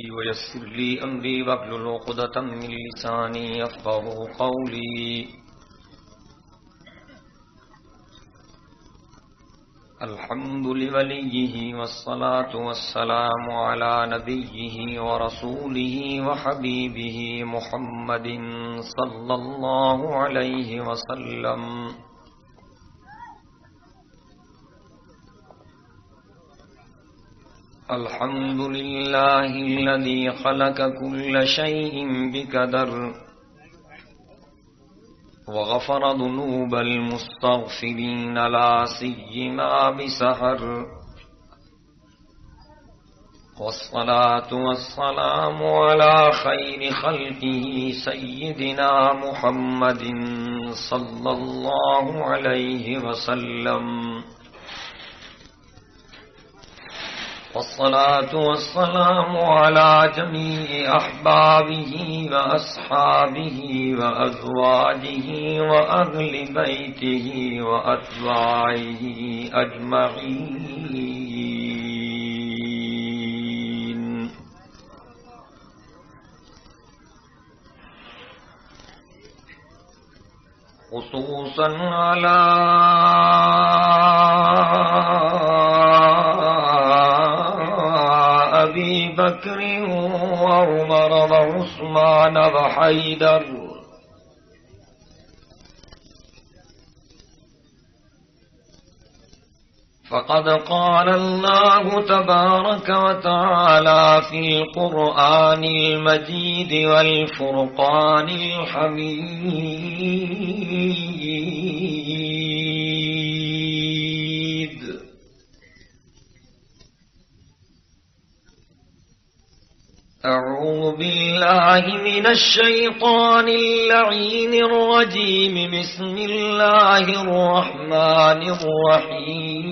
ويسر لي أمري واحلل عقدة من لساني يفقهوا قولي. الحمد لوليه والصلاة والسلام على نبيه ورسوله وحبيبه محمد صلى الله عليه وسلم. الحمد لله الذي خلق كل شيء بقدر وغفر ذنوب المستغفرين لا سيما بسحر. والصلاة والسلام على خير خلقه سيدنا محمد صلى الله عليه وسلم. والصلاة والسلام على جميع أحبابه وأصحابه وأزواجه وأهل بيته وأتباعه أجمعين. خصوصا على أبي بكر وعمر وعثمان وحيدر. فقد قال الله تبارك وتعالى في القرآن المجيد والفرقان الحميد: أعوذ بالله من الشيطان اللعين الرجيم. بسم الله الرحمن الرحيم.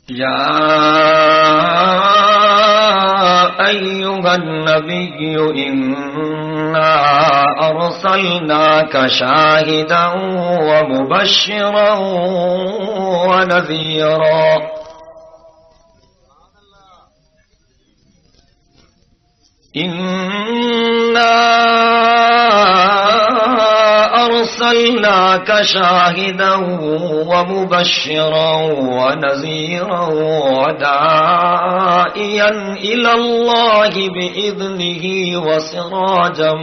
يا أيها النبي إنا أرسلناك شاهدا ومبشرا ونذيرا. إنا أرسلناك شاهدا ومبشرا ونذيرا وداعيا إلى الله بإذنه وسراجا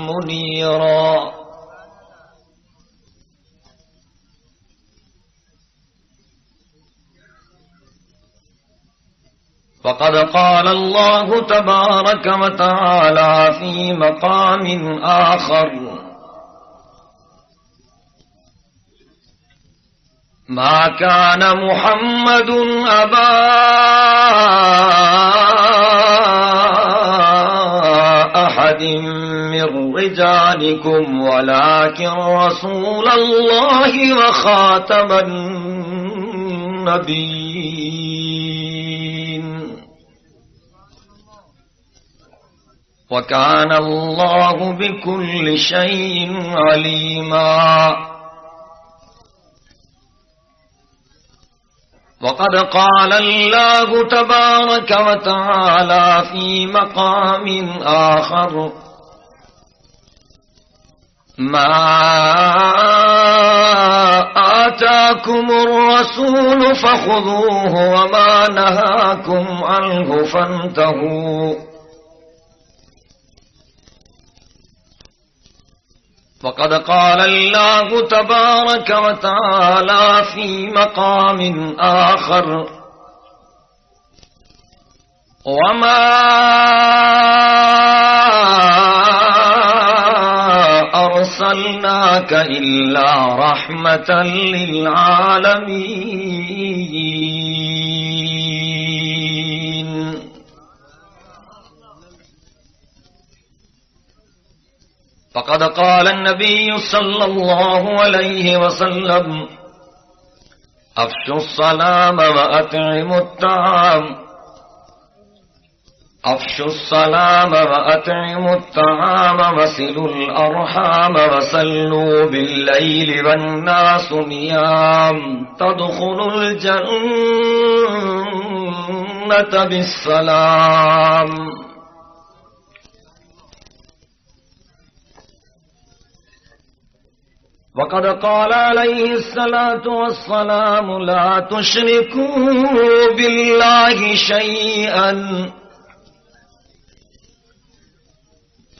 منيرا. وقد قال الله تبارك وتعالى في مقام آخر: ما كان محمد أبا أحد من رجالكم ولكن رسول الله وخاتم النبيين وكان الله بكل شيء عليما. وقد قال الله تبارك وتعالى في مقام آخر: ما آتاكم الرسول فخذوه وما نهاكم عنه فانتهوا. وقد قال الله تبارك وتعالى في مقام آخر: وما أرسلناك إلا رحمة للعالمين. فقد قال النبي صلى الله عليه وسلم: أفشوا السلام وأطعموا الطعام افشوا السلام وأطعموا الطعام وصلوا الأرحام وصلوا بالليل والناس نيام تدخلوا الجنة بالسلام. وقد قال عليه الصلاة والسلام لا تشركوا بالله شيئا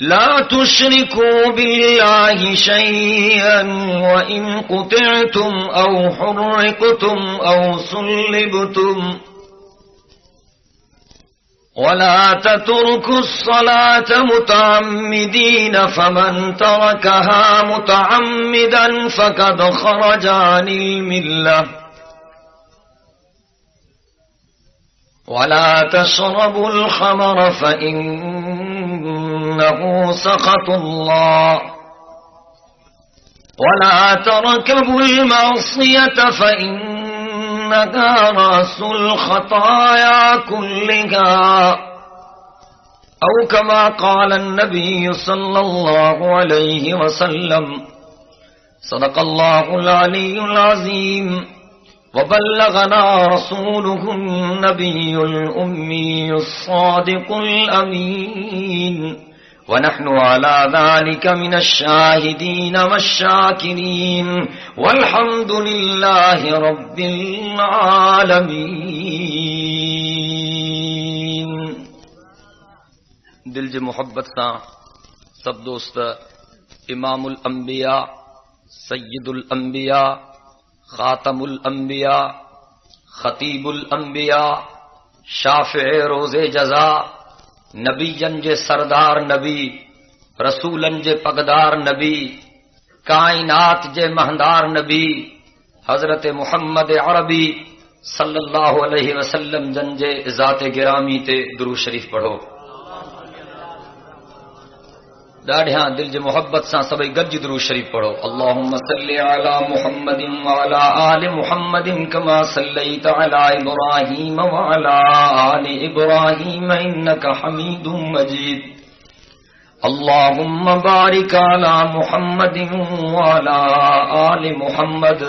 لا تشركوا بالله شيئا وإن قطعتم أو حرقتم أو صلبتم ولا تتركوا الصلاة متعمدين فمن تركها متعمدا فقد خرج عن الملة. ولا تشربوا الخمر فإنه سخط الله ولا تركبوا المعصية فإنها رأس الخطايا كلها أو كما قال النبي صلى الله عليه وسلم. صدق الله العلي العظيم وبلغنا رسوله النبي الأمي الصادق الأمين ونحن على ذلك من الشاهدين والشاكرين والحمد لله رب العالمين. دل جے محبت سان سب دوست امام الانبیاء سید الانبیاء خاتم الانبیاء خطیب الانبیاء شافع روز جزا نبی جے سردار نبی رسولن جے پگدار نبی کائنات جے مہندار نبی حضرت محمد عربی صلی اللہ علیہ وسلم جن جے ذات گرامی تے درود شریف پڑھو. ڈاڑھیاں دل جے محبت سان سبئی گج درود شریف پڑھو. اللہم صلی علی محمد وعلی آل محمد کما صلیت علی ابراہیم وعلی آل ابراہیم انک حمید مجید. اللہم بارک علی محمد وعلی آل محمد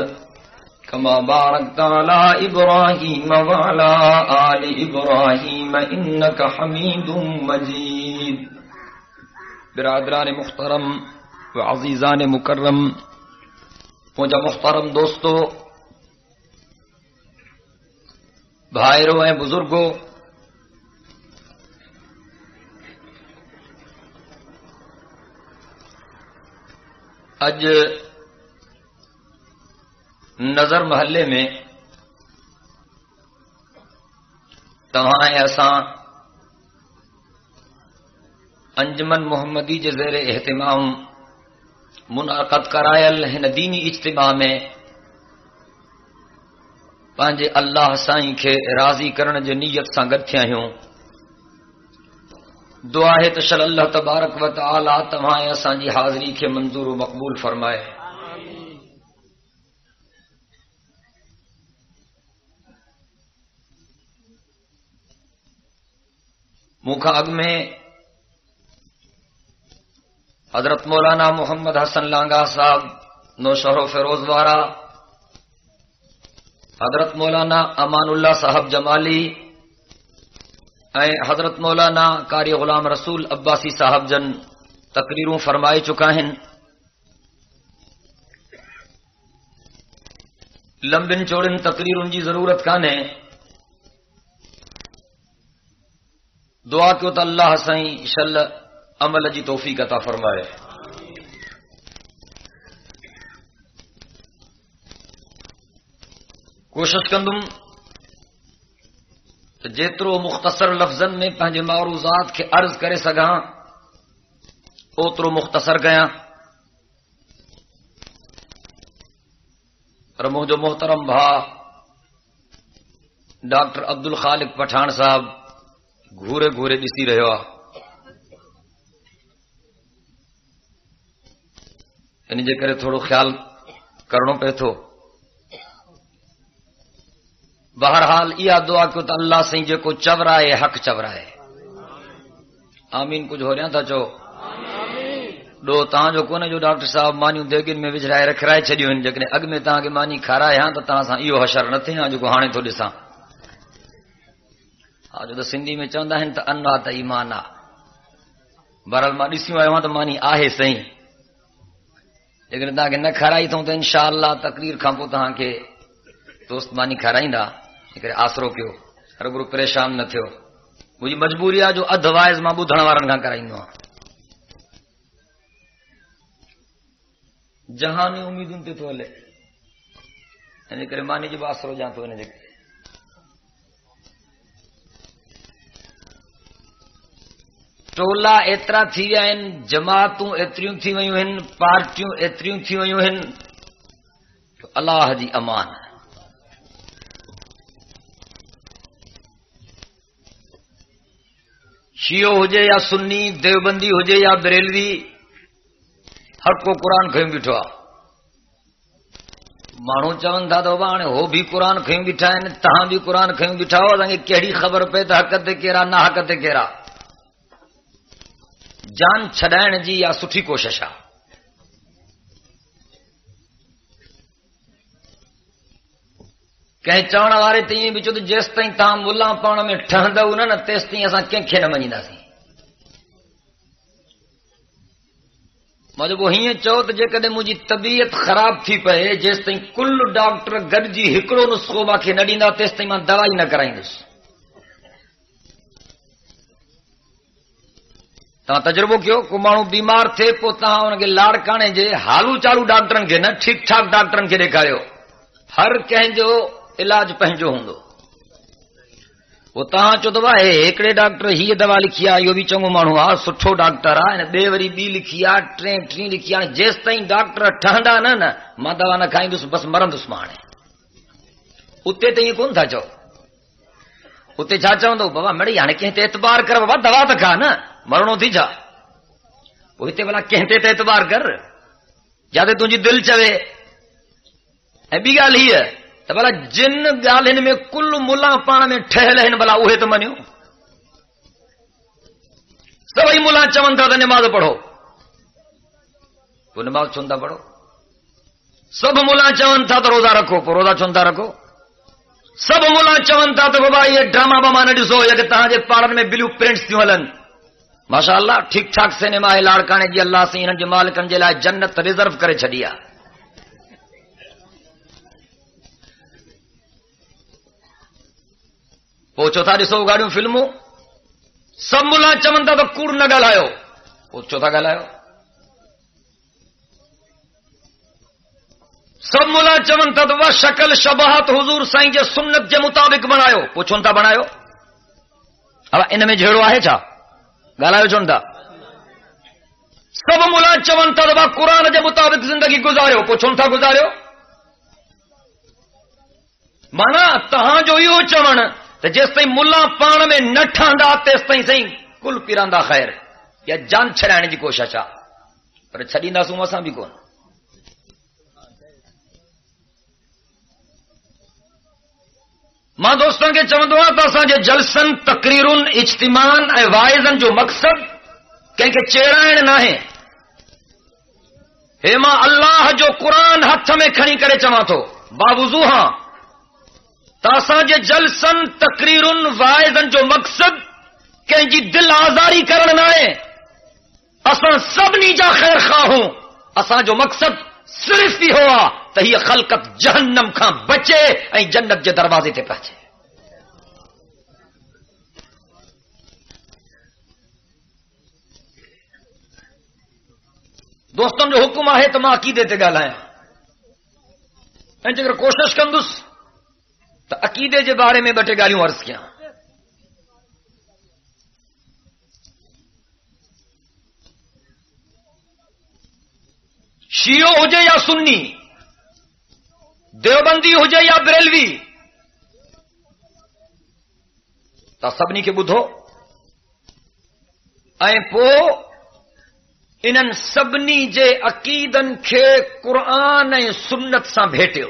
کما بارکت علی ابراہیم وعلی آل ابراہیم انک حمید مجید. برادران محترم و عزیزان مکرم مجھا محترم دوستو بھائیرو ہیں بزرگو، اج نظر محلے میں تمہیں اساں انجمن محمدی کے زیر اہتمام منعقد کرائل ہن دینی اجتماع میں پانجے اللہ سائیں کے راضی کرن جو نیت سان گڈ تھیا ہوں. دعا ہے تو شل اللہ تبارک و تعالی تمہیں اسان جی حاضری کے منظور و مقبول فرمائے. مکھا اگ میں حضرت مولانا محمد حسن لانگا صاحب نوشہر و فیروز وارا، حضرت مولانا امان اللہ صاحب جمالی حضرت مولانا قاری غلام رسول عباسی صاحب جن تقریروں فرمائی چکا ہیں. لمبن چوڑن تقریروں کی ضرورت کانے. دعا کیوں تو اللہ سائیں شل عمل جی توفیق عطا فرمائے. کوشش کندم جیترو مختصر لفظن میں پنجے معروضات کے عرض کرے سگاں اوترو مختصر گیا. اور مجھو محترم بھا ڈاکٹر عبد الخالق پٹھان صاحب گھورے گھورے ڈسی رہے ہوا. ان جے کرے تھوڑو خیال کرنو پہ تھو. بہرحال یہ دعا کو تو اللہ سے جے کو چورائے حق چورائے. آمین کچھ ہو رہا تھا چو ڈو تاں جو کونے جو ڈاکٹر صاحب مانیوں دیگن میں وجھرائے رکھرائے چھڑیوں ہن جکنے اگ میں تاں کے مانی کھارائے ہاں تو تاں ساں ایو حشر نہ تھے ہاں جو ہانے تو ڈساں ہاں جو سندھی میں چوندا ہن تے انوا تے ایمان آ بہرحال ما ڈسیوں آیا تو مانی آہے صحیح لیکن تاں کے نہ کھارائی تو انشاءاللہ تقریر کھاں پو تاں کے دوست مانی کھارائیندا ایکڑے آسرو کیو ہر گرو پریشان نہ تھیو مجھے مجبوری آ جو ادھ وائز ما ٻڌڻ وارن کھان کرائیندو جہانی امیدن تے تو ہلے یعنی کرے مانی جو آسرو جان تو نے دیکھ ٹولا ایترا تھی ویا ان جماعتوں ایتریوں تھی ویوں ہن پارٹیوں ایتریوں تھی ویوں ہن تو اللہ جی امان ہے شیعہ ہوجے یا سنی دیوبندی ہوجے یا بریلوی ہر کو قرآن کھیں بیٹھا مانو چون تھا تو بانے ہو بھی قرآن کھیں بیٹھا ہے تہاں بھی قرآن کھیں بیٹھا ہو تاکہ کیڑی خبر پہ تا حق تے کیرا نہ حق تے کیرا جان چھڈائن جی یا سٹھی کوشش آ کہیں چون وارے تیں بچو تو جس تائیں تاں ملا پاؤن میں ٹھہندو نہ تیس تائیں اساں کنکھے نہ منجنداسیں مجھے وہ ہی چو تو جے کدے مجھے طبیعت خراب تھی پئے جس تائیں کل ڈاکٹر گڈجی ہکڑو نسخو ماکھے نہ ڈیندا تیس تائیں ماں دوائی نہ کرائیندس تاں تجربو کیو کو مانو بیمار تھے پو تاں ان کے لاڑکانے جے حالو چالو ڈاکٹرن کے نہ ٹھیک ٹھاک ڈاکٹرن کے ڈیکھاریو ہر کہیں جو علاج پہنجو ہوندو وہ تاں چو دوا ہے ایکڑے ڈاکٹر ہی دوا لکھی آ یو بھی چنگو مانو آ سٹھو ڈاکٹر آ بے وری بی لکھی آ ٹری لکھی آ جس تائیں ڈاکٹر ٹھہندا نہ ماں دوا نہ کھائیندس بس مرندس مانے اتے تے کون تھا چو اتے چھا چوندو بابا مڑی ہن کہیں تے اعتبار کر بابا دوا تے کھا نا مرنو تھی جا وہ تے بلا کہیں تے اعتبار کر جادے تجھی دل چوے اے بی گال ہی ہے تو بلا جن گالن میں کل ملا پان میں ٹھہل ہیں بلا اوہے تو منیو سبھی ملا چون تھا تو نماز پڑھو تو نماز چوندا پڑھو سب ملا چون تھا تو روزہ رکھو تو روزہ چوندا رکھو سب ملا چون تھا تو بابا یہ ڈرامہ بما نہ ڈسو یا کہ تہاں جے پاڑن میں بلیو پرنٹس تھیوں ہلن ماشاءاللہ ٹھیک ٹھاک سینما ہے لاڑکانے جی اللہ سے انہن جے مالکن جے لائے جنت ریزرو کرے چھڈیا پوچھو تھا ڈسو گاڑیوں فلموں سب ملا چون تھا تو کوڑ نہ ڳالهايو پوچھو تھا ڳالهايو سب ملا چون تھا تو شکل شباہت حضور سائیں جے سنت جے مطابق بنايو پوچھون تھا بنايو اب ان میں جھڑو ہے چھا ڳالهايو چون تھا سب ملا چون تھا تو قرآن جے مطابق زندگی گزاريو پوچھون تھا گزاريو مانا تہاں جو ایو چون تو جس تائیں ملا پان میں نہ ٹھاندا تیس تائیں سائیں کل پیراندا خیر یا جان چھڑائن جی کوشش آ پر چھڈیندا سوں اساں بھی کون ماں دوستاں کے چوندو آ تو اساں جے جلسن تقریرن اجتماعن اے واعظن جو مقصد کہیں کہ چیرائن نہ ہے ہے ماں اللہ جو قرآن ہاتھ میں کھڑی کرے چواں تو باوضو ہاں تاساں جے جلسن تقریرن واعظن جو مقصد کہیں جی دل آزاری کرن نہ ہے اساں سب نی جا خیر خواہ ہوں اساں جو مقصد صرف ہی ہوا تو یہ خلقت جہنم کھاں بچے اے جنت جے دروازے تے پہنچے دوستوں جو حکم ہے تو ماں عقیدے تے ڳالهايان اگر کوشش کندس تو عقیدے کے بارے میں بٹے گالیوں عرض کیا شیعہ ہو جائے یا سنی دیوبندی ہو جائے یا بریلوی تا سبنی کے بدھو اے پو انہن سبنی جے عقیدن کے قرآن اے سنت سا بھیٹیو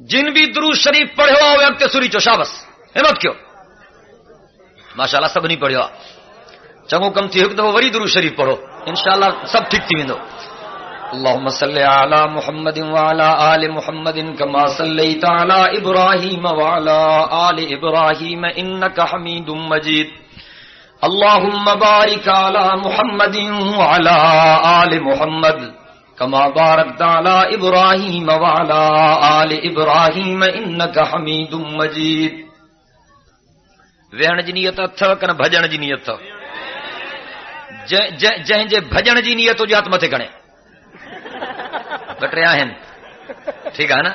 جن بھی درود شریف پڑھو وقت سری چو شابس ہمت کیو ماشاءاللہ سب نہیں پڑھو چنگو کم تھی تو وری درود شریف پڑھو انشاءاللہ سب ٹھیک تھی ویندو اللهم صل على محمد وعلى آل محمد كما صليت على إبراهيم وعلى آل إبراهيم إنك حميد مجيد اللهم بارك على محمد وعلى آل محمد كما باركت على إبراهيم وعلى آل إبراهيم إنك حميد مجيد ویݨ جی نیت اتھو کن بھجن جی نیت اتھو جن جے بھجن جی نیت ہو جات متے کھڑے بٹریا ہیں ٹھیک ہے نا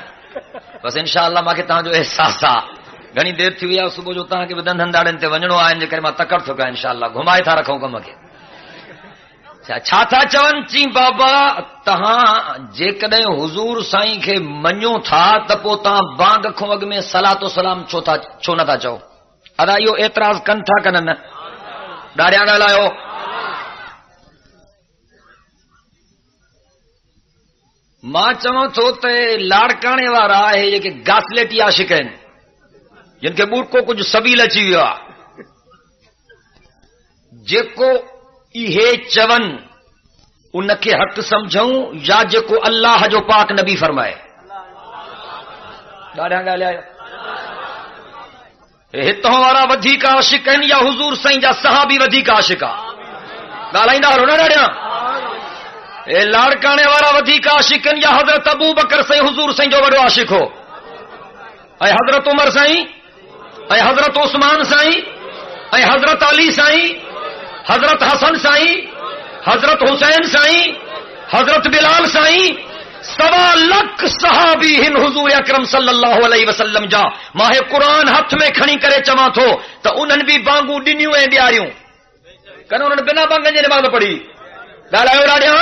بس انشاءاللہ ماں کے تاں جو احساس آ گھنی دیر تھی ہوئی صبح جو تاں کے بدن دھنداڑن تے ونجنو آئیں جے کرے ماں تکڑ تھو کا انشاءاللہ گھمائے تھا رکھوں کم کے چھا تھا چون چی بابا تہاں جے کدے حضور سائیں کے منو تھا تپو تاں بانگ کھو اگ میں صلاۃ و سلام چھو نہ تھا چو ادا یو اعتراض کن تھا کنن ڈاڑیا گالایو ماں چواں تو تے لاڑکانے وارا ہے یہ کہ گاسلیٹی عاشق ہیں جن کے بوٹ کو کچھ سبیل اچی ویا جے کو یہ چون ان کے حق سمجھوں یا جے کو اللہ جو پاک نبی فرمائے ڈاڑیا گالایو ہتوں وارا ودھیک عاشق ہیں یا حضور سائیں جا صحابی ودھیک عاشق آ ڳالهائيندا هلو نا ڏاڙيا اے لاڑکانے وارا ودھیک عاشق ہیں یا حضرت ابو بکر سائیں حضور سائیں جو وڏو عاشق ہو اے حضرت عمر سائیں اے حضرت عثمان سائیں اے حضرت علی سائیں حضرت حسن سائیں حضرت حسین سائیں حضرت بلال سائیں 1.25 لکھ صحابی ہن حضور اکرم صلی اللہ علیہ وسلم جا ماہ قرآن ہاتھ میں کھڑی کرے چواں تھو تو انہن بھی بانگو ڈنیوں ہیں ڈیاریوں کن انہن بنا بانگن جے نماز پڑھی ڳالهايو ڏاڏيا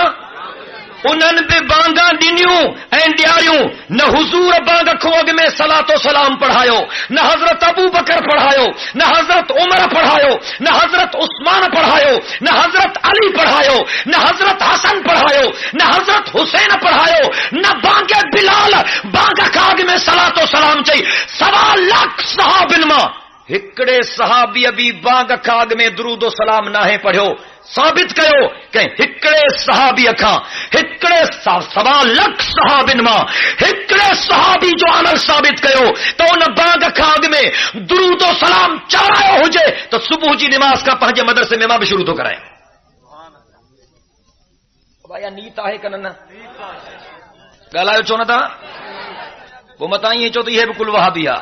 انہن بھی بانگا ڈنیوں ہیں ڈیاریوں نہ حضور بانگ کھوگ میں صلاۃ و سلام پڑھایو نہ حضرت ابو بکر پڑھایو نہ حضرت عمر پڑھایو نہ حضرت عثمان پڑھایو نہ حضرت علی پڑھایو نہ حضرت حسن پڑھایو نہ حضرت حسین پڑھایو نہ بانگ بلال بانگ کھاگ میں صلاۃ و سلام چاہیے 1.25 لکھ صحابن ماں ہکڑے صحابی ابھی بانگ کھاگ میں درود و سلام نہ ہے پڑھو ثابت کیو کہ ہکڑے صحابی اکھاں ہکڑے 1.25 لکھ صحابن ماں ہکڑے صحابی جو عمل ثابت کیو تو ان بانگ کھاگ میں درود و سلام چڑھایا ہو جائے تو صبح جی نماز کا پہنچے مدرسے میں ماں بھی شروع تو کرائے بھائی نیت ہے کنن ڳالهايو چو نہ تھا وہ متائیں چو تو یہ بالکل وہابی ہے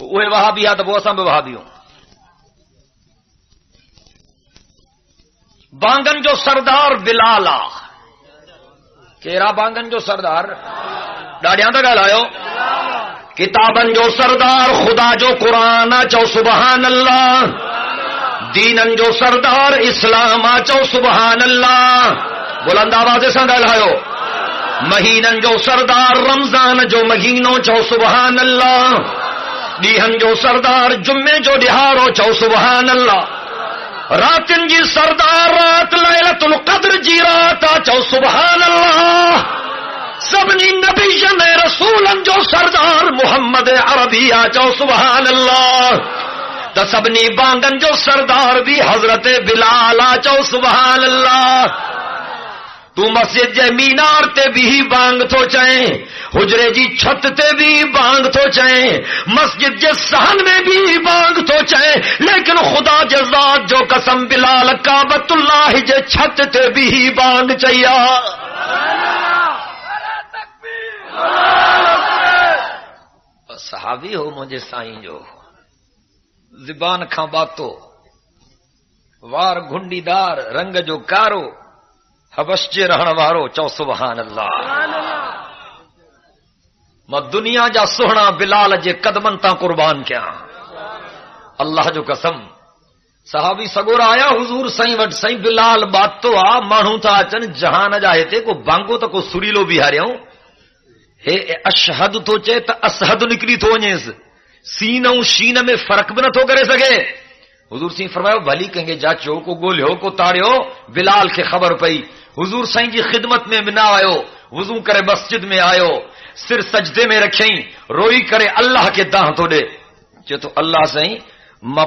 اوے وہابی ہے تو وہ اساں بھی وہابی ہوں بانگن جو سردار بلال آ کیرا بانگن جو سردار ڈاڑیاں تا ڳالهايو کتابن جو سردار خدا جو قرآن چو سبحان اللہ دینن جو سردار اسلام چو سبحان اللہ بلند آواز سے ڳالهايو مہینن جو سردار رمضان جو مہینو چو سبحان اللہ ڈیہن جو سردار جمعے جو ڈہارو چو سبحان اللہ راتن جی سردار رات لیلۃ القدر جی رات چو سبحان اللہ سبنی نبی رسولن جو سردار محمد عربی چو سبحان اللہ تو سبنی بانگن جو سردار بھی حضرت بلال چو سبحان اللہ تو مسجد جے مینار تے بھی بانگ تو چائیں حجرے جی چھت تے بھی بانگ تو چائیں مسجد جے صحن میں بھی بانگ تو چائیں لیکن خدا جے ذات جو قسم بلال کعبۃ اللہ جے چھت تے بھی بانگ چاہیا صحابی ہو مجھے سائیں جو زبان کھاں باتو وار گھنڈی دار رنگ جو کارو حبش جے رہن وارو چو سبحان اللہ میں دنیا جا سوہنا بلال جے قدمن تا قربان کیا اللہ جو قسم صحابی سگور آیا حضور سائیں وٹ سائیں بلال بات تو آ مانو تا اچن جہان جاہے تے کو بانگو تا کو سریلو بیہاریاں ہے اشہد تو چے تا اسہد نکلی تو ونیس سین و شین میں فرق بھی نہ تو کرے سکے حضور سائیں فرمایا بھلی کہیں گے جاچو کو گولیو کو تاڑیو بلال کے خبر پئی حضور سائیں جی خدمت میں بنا آئیو وضو کرے مسجد میں آیو سر سجدے میں رکھیں روئی کرے اللہ کے داں تو ڈے چے تو اللہ سائیں ماں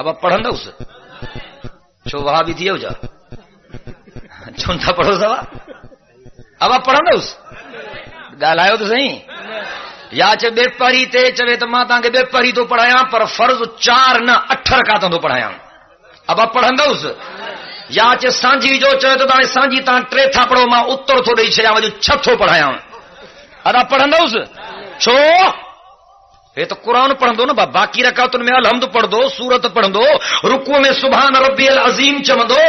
اب آپ پڑھن اس چھو وہاں بھی تھی ہو جا چھوٹا پڑھو سوا اب آپ پڑھن اس گالایو تو صحیح یا چے بے پری تے چوے تو ماں تاں کے بے پری تو پڑھایا پر فرض 4 نہ 8 رکعتوں تو پڑھایا اب آپ پڑھن اس یا چے سانجی جو چوے تو تاں سانجی تاں 3 تھا پڑھو ماں اتر تھو ڈئی چھیا وجو 6 تھو پڑھایا اب آپ پڑھن اس چھو یہ تو قرآن پڑھ دو نا باقی رکعتن میں الحمد پڑھ دو سورت پڑھ دو رکوع میں سبحان ربی العظیم چم دو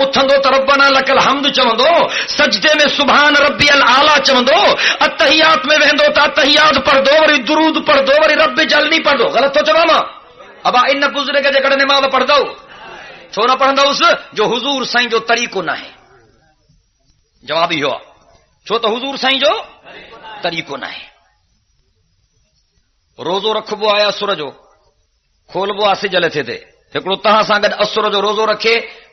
اٹھن دو تو ربنا لک الحمد چم دو سجدے میں سبحان ربی الاعلی چم دو اتحیات میں وہندو تو اتحیات پڑھ دو وری درود پڑھ دو وری رب جلنی پڑھ دو غلط تو چوا ماں اب ان گزرے کے جکڑ نماز پڑھ دو چھو نہ پڑھ دو اس جو حضور سائیں جو طریقو نہ ہے جواب ہی ہوا چھو تو حضور سائیں جو طریقو نہ ہے روزو رکھبو آیا اسر جو کھولبو آ سج لتھے تے ہکڑو تہاں سان گڈ اسر جو روزو رکھے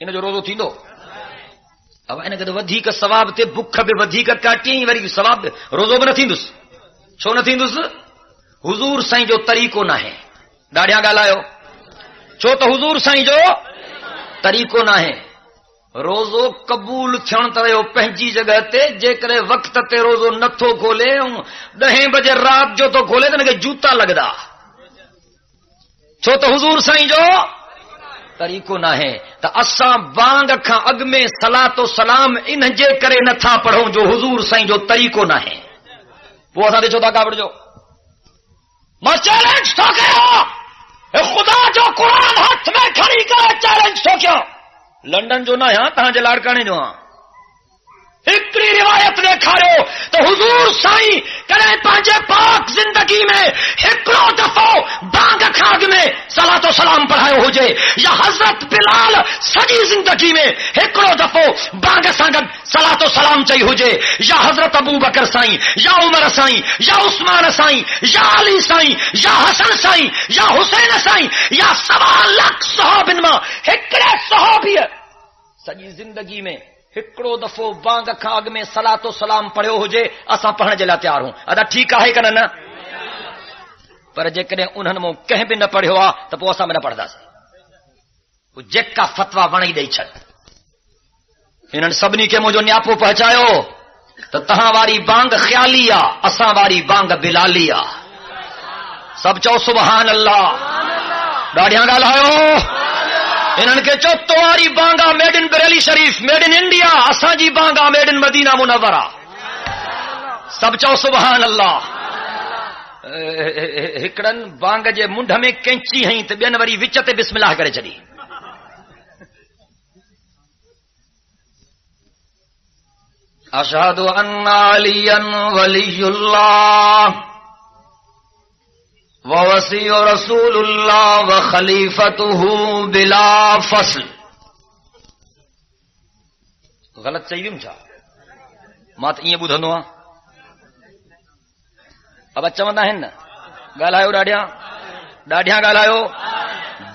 ان جو روزو تھیندو اب ان کے ودھیک ثواب تے بکھ به ودھیک کاٹی وری ثواب روزو به نہ تھیندس چھو نہ تھیندس حضور سائیں جو طریقو نہ ہے ڈاڑیاں گالایو چھو تو حضور سائیں جو طریقو نہ ہے روزو قبول تھن ترو پنجی جگہ تے جے کرے وقت تے روزو نتھو کھولے 10 بجے رات جو تو کھولے تے نکے جوتا لگدا چھو تو حضور سائیں جو طریقو نہ ہے تا اساں بانگ کھا اگ میں صلاۃ و سلام ان جے کرے نتھا پڑھوں جو حضور سائیں جو طریقو نہ ہے وہ اساں دے چھوتا کاوڑ جو ما چیلنج تو کیا خدا جو قرآن ہاتھ میں کھڑی کرے چیلنج تو کیا لنڈن جو نہ ہے تہاں جے لاڑکانے جو ہاں ہکڑی روایت دیکھاڑو تو حضور سائیں کرے پانچے پاک زندگی میں ہکڑو دفعو بانگ کھاگ میں صلاۃ و سلام پڑھائے ہو جے یا حضرت بلال سجی زندگی میں ہکڑو دفعو بانگ سانگد صلاۃ و سلام چاہیے ہو جے یا حضرت ابو بکر سائیں یا عمر سائیں یا عثمان سائیں یا علی سائیں یا حسن سائیں یا حسین سائیں یا 1.25 لاکھ صحابن ماں ہکڑے صحابی سجی زندگی میں ہکڑو دفعو بانگ کھاگ میں صلاۃ و سلام پڑھو ہو جے اساں پڑھن جے لا تیار ہوں ادا ٹھیک ہے کہ نہ پر جے کنے انہن مو کہیں بھی نہ پڑھو آ تو پو اساں میں نہ پڑھدا سی وہ جیکا فتوا وڑی دئی چھڈ انہن سبنی کے مجھو نیاپو پہنچاયો تو تہاں واری بانگ خیالی آ اساں واری بانگ بلالی آ سب چو سبحان اللہ ڈاڑیاں ڳالهايو انہن کے چو تواری بانگا made in Bareilly Sharif made in India اساں جی بانگا میڈ ان مدینہ منورہ سب چو سبحان اللہ ہکڑن بانگ جے منڈ میں کینچی ہئی تے بین وری وچ تے بسم اللہ کرے چلی اشہد ان علی ولی اللہ ووصی رسول اللہ وخلیفتہ بلا فصل غلط چاہیے چھا مات یہ بدھندو ہاں اب اچھا مندہ ہے نا ڳالهايو ڏاڍیاں ڳالهايو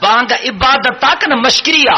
بانگ عبادت تک نا مشکریہ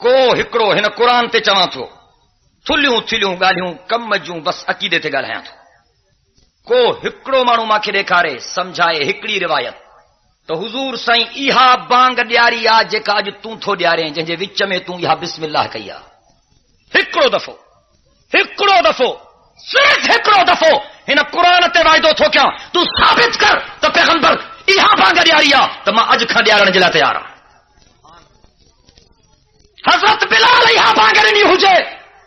کو ہکڑو ہن قرآن تے چواں تھو تھلیوں تھلیوں ڳالهيون کم جوں بس عقیدے تے ڳالهايان تھو کو ہکڑو مانو ماکھے ڏيکارے سمجھائے ہکڑی روایت تو حضور سائیں اها بانگ ڏياري آ جيڪا اج تون ٿو ڏيارين جن جي وچ ۾ تون اها بسم الله کئی آ ہکڑو دفعو صرف ہکڑو دفعو ہن قرآن تے وعدو تھو کیا تو ثابت کر تو پیغمبر اها بانگ ڏياري آ تو ما اج کھا ڏيارن جي لا تيار آ حضرت بلال اها بانگ ڏني هجي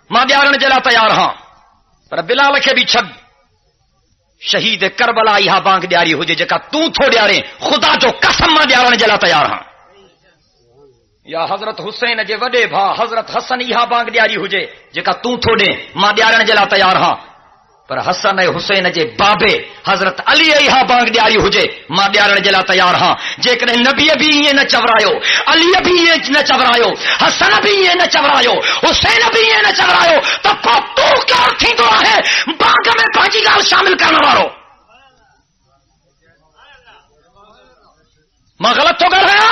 ما ڏيارن جي لا تيار ہاں پر بلال کي بھی چھڏ شہید کربلا اها بانگ ڏياري هجي جيڪا تون ٿو ڏيارين خدا جو قسم ما ڏيارن جي لا تيار ہاں یا حضرت حسین جے وڈے بھا حضرت حسن اها بانگ ڏياري هجي جيڪا تون ٿو ڏي ما ڏيارن جي لا تيار ہاں پر حسن حسین جے بابے حضرت علی اها بانگ ڏياري هجي ما ڏيارن جي لا تيار ہاں جيڪڏهن نبی بھی یہ نہ چورايو علی بھی یہ نہ چورايو حسن بھی یہ نہ چورايو حسین بھی یہ نہ چورايو تو کو تو کیا تھیندو ہے بانگ میں پنجی گال شامل کرن وارو ما غلط تو کر رہا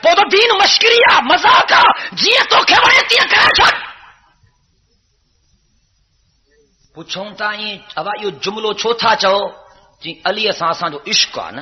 پو تو دین مشکریہ مذاق جی تو کھے وے تی کرے چھٹ پوچھوں تا اب یہ جملو چھو تھا چو جی علی اساں جو عشق ہے نا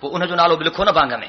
پو ان جو نالو بھی لکھو نا بانگ میں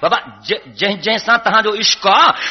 بابا جن سان تہاں جو عشق آ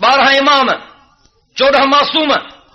12 امام 14 معصوم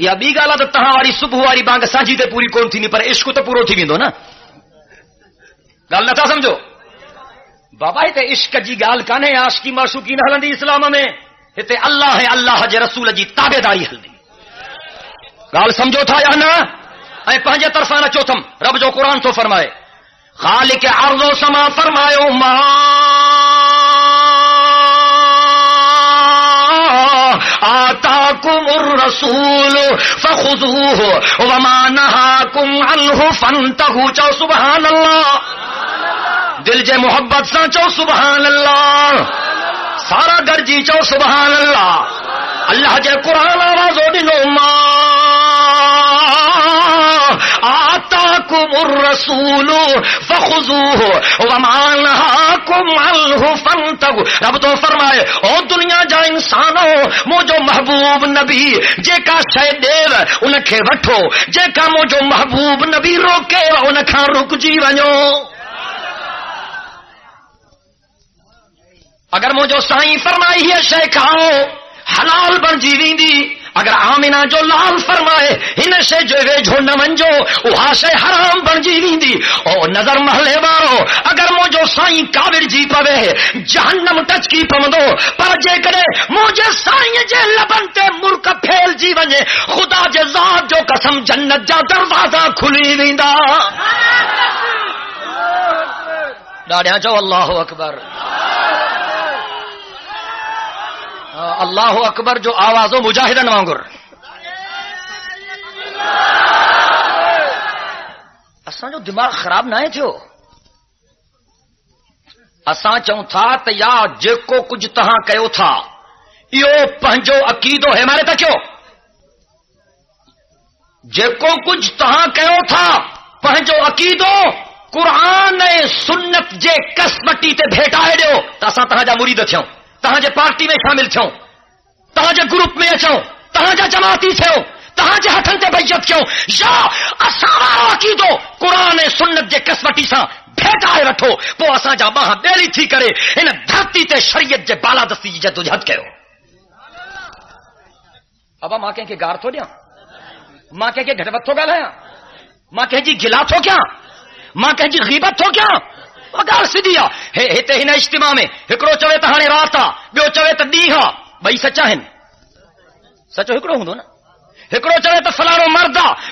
یا بی گالا تو تہاں واری صبح واری بانگ سانجی تے پوری کون تھی پر عشق تو پورو تھی ویندو نا گل نہ تھا سمجھو بابا تے عشق جی گال کانے عاشقی معشوقی نہ ہلندی اسلام میں تے اللہ ہے اللہ جے رسول جی تابعداری ہلدی گال سمجھو تھا یا نہ اے پنجے طرفاں نہ چوتھم رب جو قرآن تو فرمائے خالق ارض و سما فرمایو ما آتاکم الرسول فخذوه وما نهاکم عنه فانتهوا چو سبحان اللہ دل جے محبت سان چو سبحان اللہ سارا گرجی چو سبحان اللہ اللہ جے قرآن آوازو ڈنو ما آتاکم الرسول فخذوه وما نهاکم عنه فانتهوا رب تو فرمائے او دنیا جا انسانو موجو محبوب نبی جے کا شے دیو ان کے وٹھو جے کا موجو محبوب نبی روکے ان کھا رک جی ونجو اگر موجو سائیں فرمائی ہے شے کھاؤ حلال بن جی ویندی اگر آمینہ جو لال فرمائے ہن شے جو ویجھو نہ منجو وہا شے حرام بن جی ویندی او نظر محلے وارو اگر موجو سائیں کافر جی پوے جہنم ٹچ کی پوندو پر جے کرے مجھے سائیں جے لبن تے مرک پھیل جی ونجے خدا جے ذات جو قسم جنت جا دروازہ کھلی ویندا ڈاڑیاں چو اللہ اکبر اللہ اکبر جو آوازو مجاہدن وانگر اساں جو دماغ خراب نہ تھو اساں چوں تھا تے یا جیکو کچھ تہاں کیو تھا ایو پنجو عقیدو ہے مارے تا کیوں جیکو کچھ تہاں کیو تھا پنجو عقیدو قرآن سنت جے کسمٹی تے بھیٹائے ڈیو تا اساں تہاں جا مرید تھیوں تہاں جے پارٹی میں شامل تھوں تہاں جے گروپ میں اچھوں تہاں جا جماعتی تھوں تہاں جے ہتھن تے بیعت کیوں یا اساں وارو عقیدو قرآن سنت جے کسوٹی سان بھیٹائے وٹھو پو اساں جا باہاں بیلی تھی کرے ان دھرتی تے شریعت جے بالا دستی جے جدوجہد کیو ابا ماں کہیں کے گار تھو ڈیاں ماں کہیں کے گھٹوت تھو گالایا ماں کہیں جی گلا تھو کیا ماں کہیں جی غیبت تھو کیا گال سدھی آ ہتے ہن اجتماع میں ہکڑو چوے ته هاڻي رات آ ٻيو چوے ته ڏينهن آ ٻئي سچا آهن سچو هڪڙو هوندو نه هڪڙو چوے ته فلاڻو مرد آ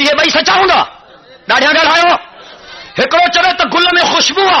اهي ٻئي سچا هوندا ڏاڍا ڳالهايو هڪڙو چوے ته گل ۾ خوشبو آ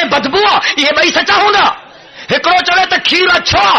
۾ بدبو آ اهي ٻئي سچا هوندا هڪڙو چوے ته کھير اڇو آ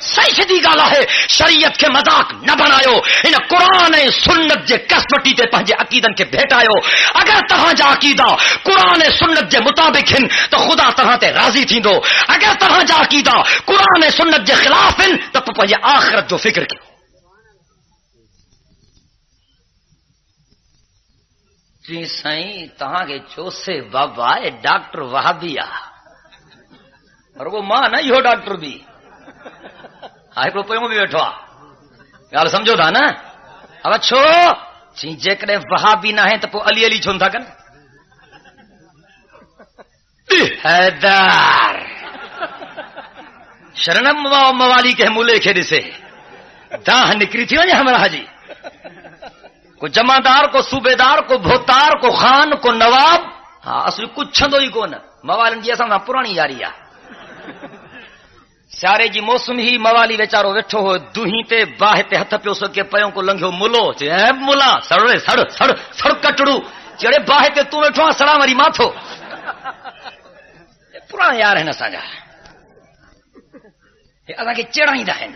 صحیح سیدھی گال ہے شریعت کے مذاق نہ بنایو ان قرآن سنت جے کسمٹی تے پنجے عقیدن کے بھیٹایو اگر تہاں جا عقیدہ قرآن سنت جے مطابق ہن تو خدا تہاں تے راضی تھیندو اگر تہاں جا عقیدہ قرآن سنت جے خلاف ہن تو پنجے آخرت جو فکر کیو جی سائیں تہاں کے چوسے بابا اے ڈاکٹر وہابیا اور وہ ماں نہ یہ ڈاکٹر بھی ہکڑو پیوں بھی ویٹھو گال سمجھو تھا نا اب چھو جے وہابی نہ ہے تو پو علی علی چھون تھا کن حیدر شرنم موالی کے مولے کے ڈسے داہ نکری تھی وجہ ہمارا جی کو جمعدار کو صوبےدار کو بھوتار کو خان کو نواب ہاں اصل کچھ چھندو ہی کون موالن جی اصلا پرانی یاری ہے سیارے جی موسم ہی موالی ویچارو ویٹھو ہو دوہی تے باہ تے ہتھ پیو سکے پیوں کو لنگھو ملو چے اے ملا سڑے سڑ سڑ سڑ کٹڑو چڑے باہ تے تو ویٹھو سلام علی ماتھو پرانا یار ہیں اساں جا اساں کے چڑھائیندا ہیں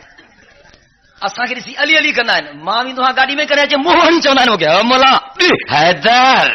اساں کے سی علی علی کندا ہیں ماں ویندو ہاں گاڈی میں کرے چے موہن چوندا ہو گیا ملا حیدر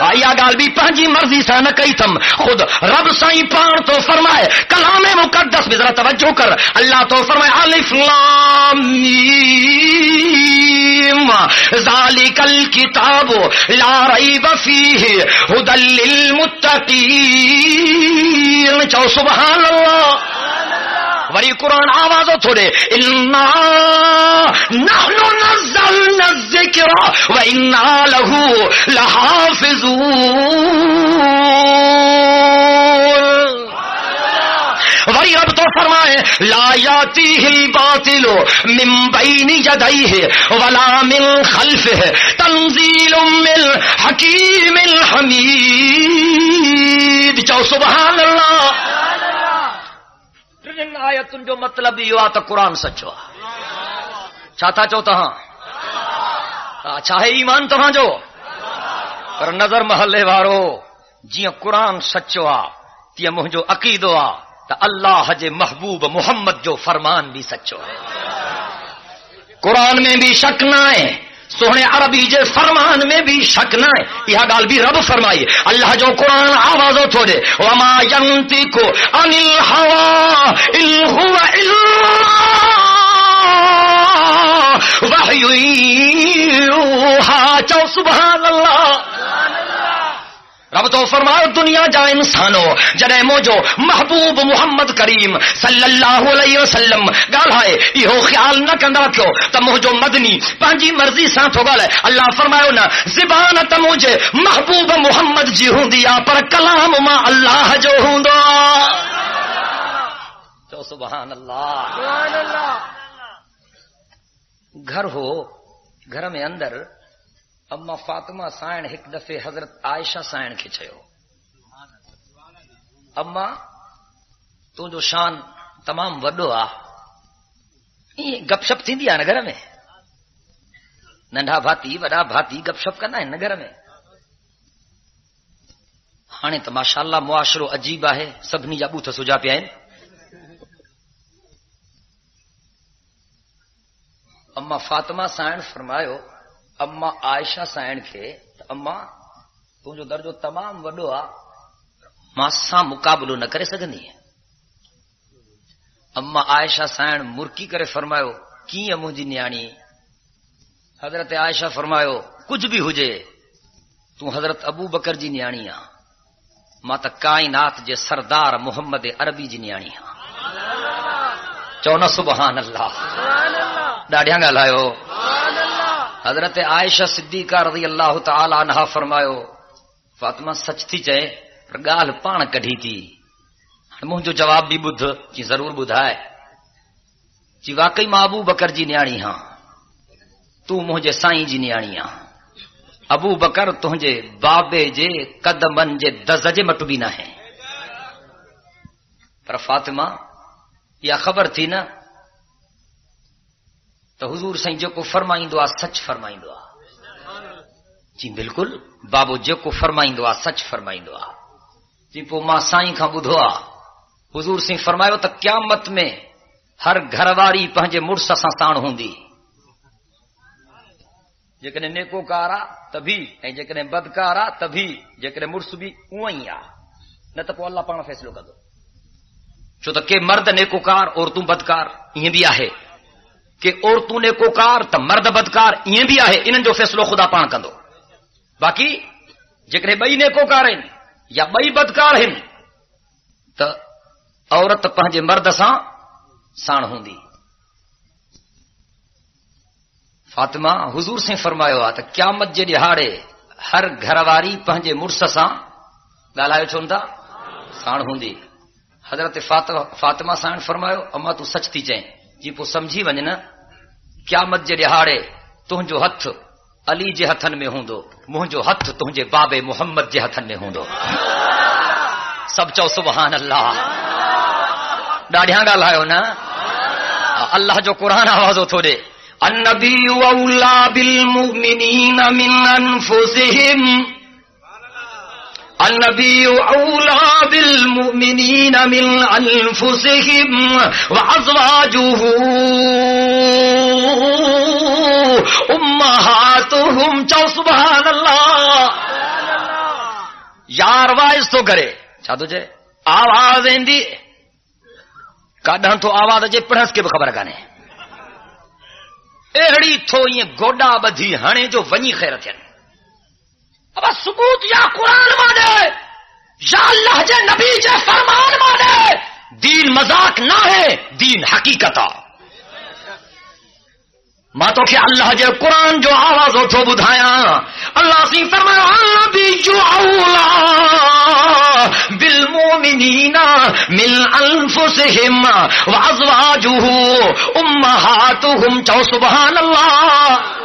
آیا گال بھی پانچی مرضی سے نہ کئی تھم خود رب سائیں پان تو فرمائے کلام مقدس میں ذرا توجہ کر اللہ تو فرمائے الف لام میم ذالک الکتاب لا ریب فیہ ھدی للمتقین چاہو سبحان اللہ وری قرآن آوازو تھوڑے انا نحن نزلنا الذکر وانا له لحافظون وہی رب تو فرمائے لا یاتیہ الباطل من بین یدیہ ولا من خلفہ تنزیل من حکیم حمید چاہو سبحان اللہ آیتن جو مطلب یہ آتا قرآن سچو چھا تھا چوتا ہاں چاہے ایمان تو ہاں جو پر نظر محلے وارو جی قرآن سچو آ تیہ مجھو عقیدو آ تا اللہ جے محبوب محمد جو فرمان بھی سچو ہے قرآن میں بھی شک نہ ہے سونے عربی جے فرمان میں بھی شک نہ ہے یہ گال بھی رب فرمائی اللہ جو قرآن آوازو تھوڑے وما ینطق عن الہوى ان هو الا وحی یوحی چاہو سبحان اللہ رب تو فرماؤ دنیا جا انسانو جڑے موجو محبوب محمد کریم صلی اللہ علیہ وسلم گالائے یہ خیال نہ کندا کیوں ت موجو مدنی پانجی مرضی سان تھو گال اللہ فرماؤ نا زبان ت مجھے محبوب محمد جی ہوندی پر کلام ما اللہ جو ہوندو تو سبحان اللہ سبحان اللہ گھر ہو گھر میں اندر اما فاطمہ سائن ایک دفعے حضرت عائشہ سائن کے چھو اما تو جو شان تمام وڈو آ گپ شپ تھی دیا نا گھر میں ننڈا بھاتی وڈا بھاتی گپ شپ کرنا ہے نا گھر میں ہانے تو ماشاءاللہ معاشرو عجیب ہے سبنی جا بوتھ سجا پیا ہیں اما فاطمہ سائن فرمایو اما عائشہ سائن کے اما تو جو درجو تمام وڈو آ ماں سا مقابلو نہ کرے سگندی ہے اما عائشہ سائن مرکی کرے فرمایو کی مجھے نیانی حضرت عائشہ فرمایو کچھ بھی ہوجے تو حضرت ابو بکر جی نیانی ہاں ماں تا کائنات جے سردار محمد عربی جی نیانی ہاں چونا سبحان اللہ ڈاڑیاں گالایو حضرت عائشہ صدیقہ رضی اللہ تعالی عنہ فرمایو فاطمہ سچ تھی چے پر گال پان کڈھی تھی مجھو جواب بھی بدھ جی ضرور بدھائے جی واقعی ماں ابو بکر جی نیاڑی ہاں تو مجھے سائیں جی نیاڑی ہاں ابو بکر تجھے بابے جے قدمن جے دزجے مٹ بھی نہ ہے پر فاطمہ یا خبر تھی نا تو حضور سائیں جو کو فرمائیں دعا سچ فرمائیں دعا جی بالکل بابو جو کو فرمائیں دعا سچ فرمائیں دعا جی پو ماں سائیں کھا بدھوا حضور سائیں فرمایو تو قیامت میں ہر گھر واری پہنجے مرس سان سان ہوندی جیکنے نیکوکارا تبھی جیکنے بدکارا تبھی جیکنے مرس بھی اوئیں آ نہ تو اللہ پانا فیصلو کر دو چھو تو کہ مرد نیکوکار اور تم بدکار یہ بھی آہے کہ عورتوں نیکوکار تو مرد بدکار یہ بھی آہے انہن جو فیصلو خدا پان کندو باقی جیکنے بئی نیکوکار ہیں یا بئی بدکار ہیں تو عورت پہنجے مرد سان سان ہوندی فاطمہ حضور سے فرمایا تو قیامت جے ڈہاڑے ہر گھر واری پہنجے مرس سان گالایو چوندا سان ہوندی حضرت فاطمہ سان فرمایا اما تو سچ تھی چیں جی پو سمجھی ونجنا قیامت جے ڈہاڑے تنجو ہتھ علی جے ہتھن میں ہوندو منجو ہتھ تنجے بابے محمد جے ہتھن میں ہوندو سب چو سبحان اللہ ڈاڑیاں گالایو نا اللہ جو قرآن آوازو تھوڑے النبی اولا بالمؤمنین من انفسهم النبی اولا بالمؤمنین من انفسهم وازواجه امہاتهم چو سبحان اللہ یار وائز تو کرے چھا تو چے آواز ایندی کڈھاں تو آواز اچے پڑھس کے خبر کانے اہڑی تھو یہ گوڈا بدھی ہنے جو ونی خیر تھن اب ثبوت یا قرآن مانے یا اللہ جے نبی جے فرمان مانے دین مذاق نہ ہے دین حقیقت ماں تو کہ اللہ جے قرآن جو آواز اٹھو بدھایا اللہ سی فرمایا النبی اولا بالمؤمنین من انفسهم وازواجه امہاتهم چو سبحان اللہ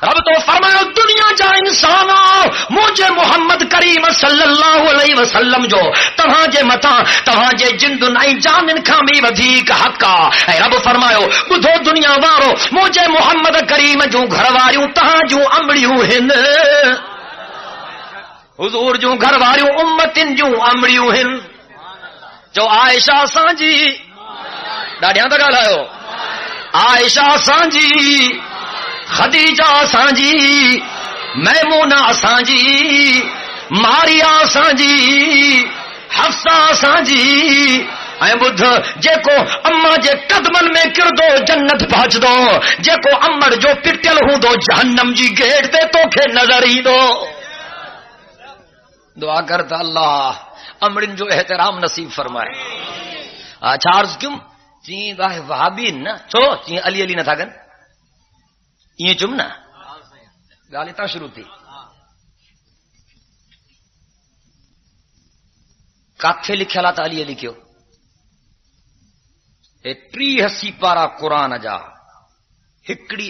رب تو فرمایا دنیا جا انسانو مجھے محمد کریم صلی اللہ علیہ وسلم جو تہاں جے متا تہاں جے جندن ای جانن کھا بھی ودھیک حقا اے رب فرمایا بدھو دنیا وارو مجھے محمد کریم جو گھر واریوں تہاں جو امڑیوں ہن حضور جو گھر واریوں امتن جو امڑیوں ہن جو عائشہ سانجی ڈاڈیاں تا ڳالهايو عائشہ سانجی خدیجہ سانجی میمونہ سانجی ماریا سانجی حفصہ سانجی اے بدھ جے کو اما جے قدمن میں کردو جنت پہنچ دو جے کو امڑ جو پٹل ہوں دو جہنم جی گیٹ تے تو کھے نظر ہی دو دعا کرتا اللہ امڑن جو احترام نصیب فرمائے اچھا عرض کیوں چین وہابی نا چھو چین علی علی نہ تھا گن یہ چم نا گالی تا شروع تھی کاتھے لکھیا لاتا علی علی کیوں اے 83 پارا قرآن جا ہکڑی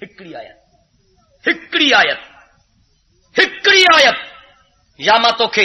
ہکڑی آیت یا ماں تو کھے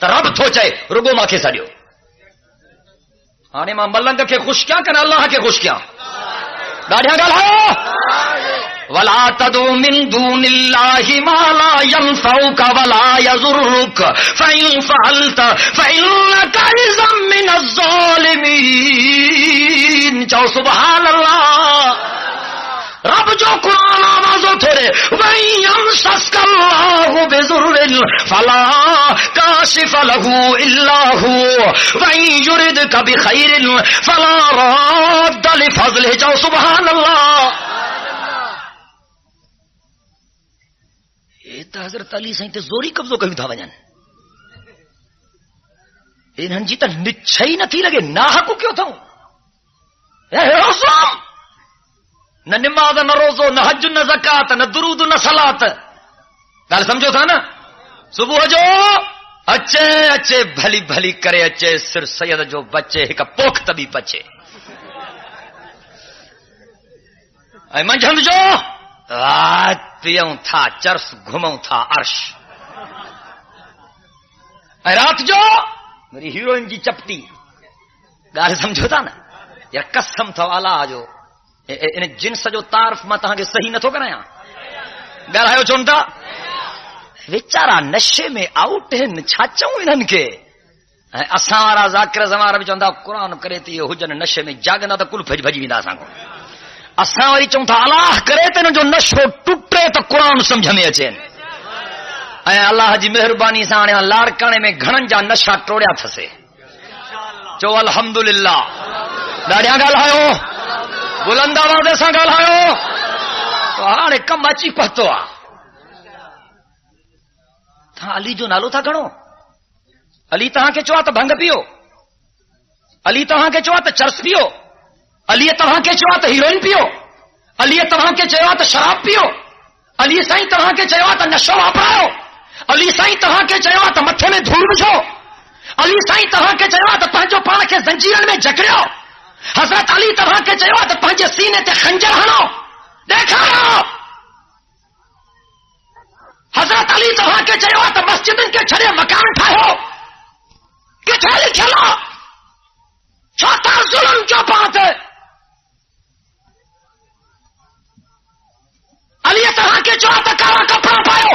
تو رب تھو چاہے رگو ماں کے ساڑیو ہانے ماں ملنگ کے خوش کیا کنا اللہ کے خوش کیا ڈاڑیاں گالہو ولا تدعو من دون اللہ ما لا ينفعك ولا يضرك فإن فعلت فإنك إذا من الظالمين چاہو سبحان اللہ رب جو قرآن آوازوں تھوڑے وَإِن يَمْسَسْكَ اللَّهُ بِضُرٍّ فَلَا كَاشِفَ لَهُ إِلَّا هُوَ وَإِن يُرِدْكَ بِخَيْرٍ فَلَا رَادَّ لِفَضْلِهِ جاؤ سبحان اللہ یہ تو حضرت علی سائیں تے زوری قبضو کہیں تھا وجن انہن جی تا نچھئی نہ تھی لگے ناحقو کیوں تھا اے حسام نہ نماز نہ روزو نہ حج نہ زکات نہ درود نہ صلات گل سمجھو تھا نا صبح جو اچے اچے بھلی بھلی کرے اچے سر سید جو بچے ایک پوکھ تبھی پچے اے منجھند جو رات پیوں تھا چرس گھموں تھا عرش اے رات جو میری ہیروئن جی چپٹی گل سمجھو تھا نا یار قسم تھا اللہ جو ان جنس جو تعارف میں تہاں کے صحیح نہ تھو کرایا ڳالهايو چون تا ویچارا نشے میں آؤٹ ہیں چھاچوں انہن کے اساں وارا ذاکر زمانہ بھی چوندا قرآن کرے تے حجن نشے میں جاگنا تا کل بھج ویندا اساں کو اساں وری چون تا اللہ کرے تے جو نشو ٹٹے تو قرآن سمجھ میں اچے اے اللہ جی مہربانی سان لاڑکانے میں گھنن جا نشا ٹوڑیا تھسے چو الحمدللہ ڈاڑیاں ڳالهايو بلند آواز سے ڳالهايو تو ہانے کم اچی پہتو آ تھا علی جو نالو تھا گھنو علی تہاں کے چوا تو بھنگ پیو علی تہاں کے چوا تو چرس پیو علی تہاں کے چوا تو ہیروئن پیو علی تہاں کے چوا تو شراب پیو علی سائیں تہاں کے چوا تو نشو واپراؤ علی سائیں تہاں کے چوا تو متھے میں دھول وجھو علی سائیں تہاں کے چوا تو پنجو پان کے زنجیرن میں جکڑیو حضرت علی تہاں کے چوا تو پنجے سینے تے خنجر ہنو دیکھا حضرت علی تہاں کے چوا تو مسجدن کے چھڑے مکان ٹھاہو کتھے لکھلا چھوٹا ظلم جو بات ہے علی تہاں کے چوا تو کارا کپڑا پاؤ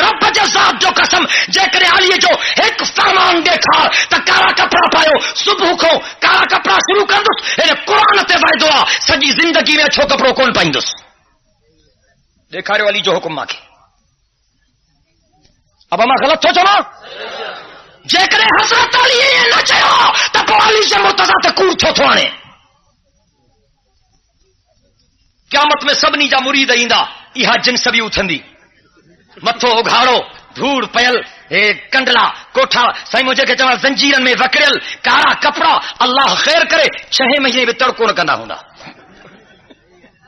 رب جے ذات جو قسم جیکر علی جو ایک فرمان دیکھا تو کارا کپڑا پاؤ صبح کو کارا کپڑا شروع کر دس قرآن تے وعدو آ سجی زندگی میں اچھو کپڑو کون پائندس دیکھا رہے علی جو حکم ماں کے اب اما غلط ہو چلا جیکر حضرت علی یہ نہ چاہو تو علی سے مرتضی تے کوڑ تھو تھوانے قیامت میں سبنی جا مرید ایندا یہ جن سبھی اتھندی متھو اگھاڑو دھوڑ پیل کنڈلا کوٹھا سائیں مجھے کہ چواں زنجیرن میں وکرل کارا کپڑا اللہ خیر کرے 6 مہینے میں تڑکو نہ کندا ہوندا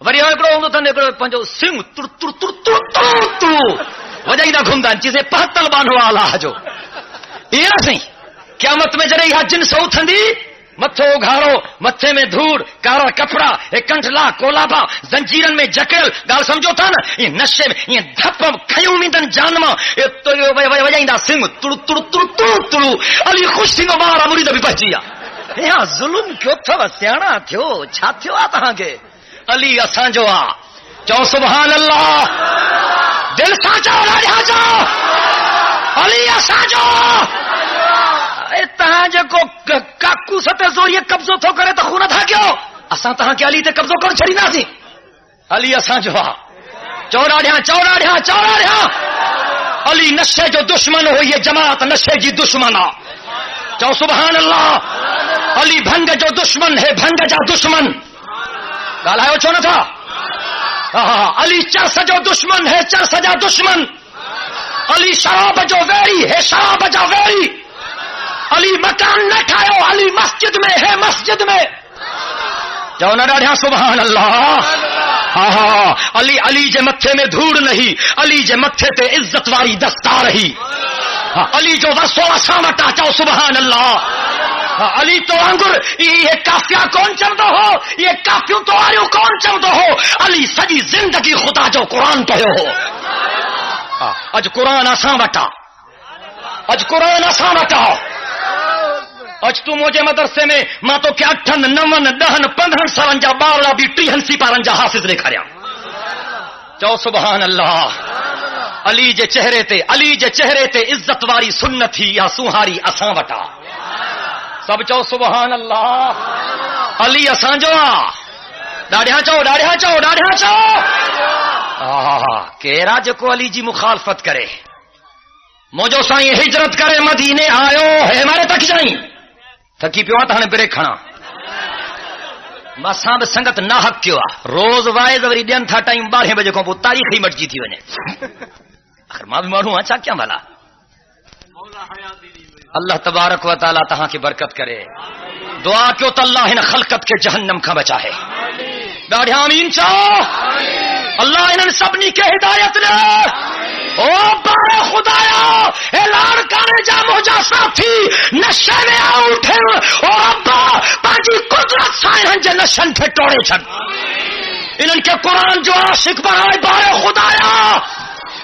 وری ہکڑو ہوندو تن ہکڑو پنجو سنگ تر تر تر تر تر وجائیدا گھومدا چیزے پہتل بانو والا جو یہ سی قیامت میں جڑے یہ جن سو تھندی متھو اگھاڑو متھے میں دھوڑ کارا کپڑا کنٹلا کولابا زنجیرن میں جکڑل گال سمجھو تھا نا یہ نشے میں یہ دھپ کھیوں ویندن جانما وجائیدا سنگ تر تر تر تر تر علی خوش سنگ مارا مرید بھی بچیا یہاں ظلم کیوں تھو سیاڑا تھو چھا تھو آ تہاں کے علی اساں جو آ چو سبحان اللہ دل سا چاو راجا چاو علی اساں جو تہاں جو کاکو ستے زوریے قبضو تھو کرے تو خونہ تھا کیوں اساں تہاں کے علی تے قبضو کر چھڑی نہ سی علی اساں جو آ چوراڑیاں چوراڑیاں چوراڑیاں علی نشے جو دشمن ہوئی ہے جماعت نشے جی دشمن آ چو سبحان اللہ علی بھنگ جو دشمن ہے بھنگ جا دشمن گالا چھو نہ تھا علی چرس جو دشمن ہے چرس جا دشمن علی شراب جو ویری ہے شراب جا ویری علی مکان نہ کھاؤ علی مسجد میں ہے مسجد میں جاؤ نہ ڈاڑھیا سبحان اللہ ہاں علی علی جے متھے میں دھوڑ نہیں علی جے متھے تے عزت واری دستار رہی علی جو وسو اسامٹا چاؤ سبحان اللہ علی تو انگر یہ کافیہ کون چمدو ہو یہ کافیوں تو آریو کون چمدو ہو علی سجی زندگی خدا جو قرآن پڑھو ہو اج قرآن اساں وٹا اج قرآن اساں وٹا اج تو مجھے مدرسے میں ماں تو کیا 8 9 10 15 سالن جا بارا بھی 30 سپارن جا حافظ ریکھاریا چو سبحان اللہ علی جے چہرے تے عزت واری سنت ہی یا سوہاری اساں وٹا سب چو سبحان اللہ علی اساں جو ڈاڑھیا چو ڈاڑھیا چو ڈاڑھیا چو کیرا جو کو علی جی مخالفت کرے موجو سائیں ہجرت کرے مدینے آیو ہے ہمارے تک جائیں تھکی پیو آتا ہنے برے کھنا مساں بے سنگت نہ حق کیوں روز وائز وری دین تھا ٹائم 12 بجے کو تاریخ ہی مٹ جی تھی ونے آخر ماں بھی مانوں اچھا کیا مالا اللہ تبارک و تعالی تہاں کی برکت کرے دعا کیوں تو اللہ ان خلقت کے جہنم کا بچا ہے ڈاڑھیا آمین چاہو اللہ انہوں سبنی کے ہدایت لے او بارے خدایا اعلان کرے جا موجا ساتھی نشے میں آ اٹھے او ربا پانچی قدرت سائن جے نشن پہ ٹوڑے چھڑ انہوں کے قرآن جو عاشق بنائے بارے خدایا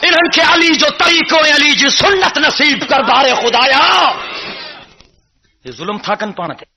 انہوں کے علی جو طریقوں علی جی سنت نصیب کر بارے خدایا یہ ظلم تھا کن پانا تھے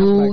2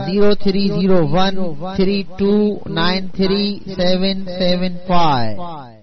0301 3293 775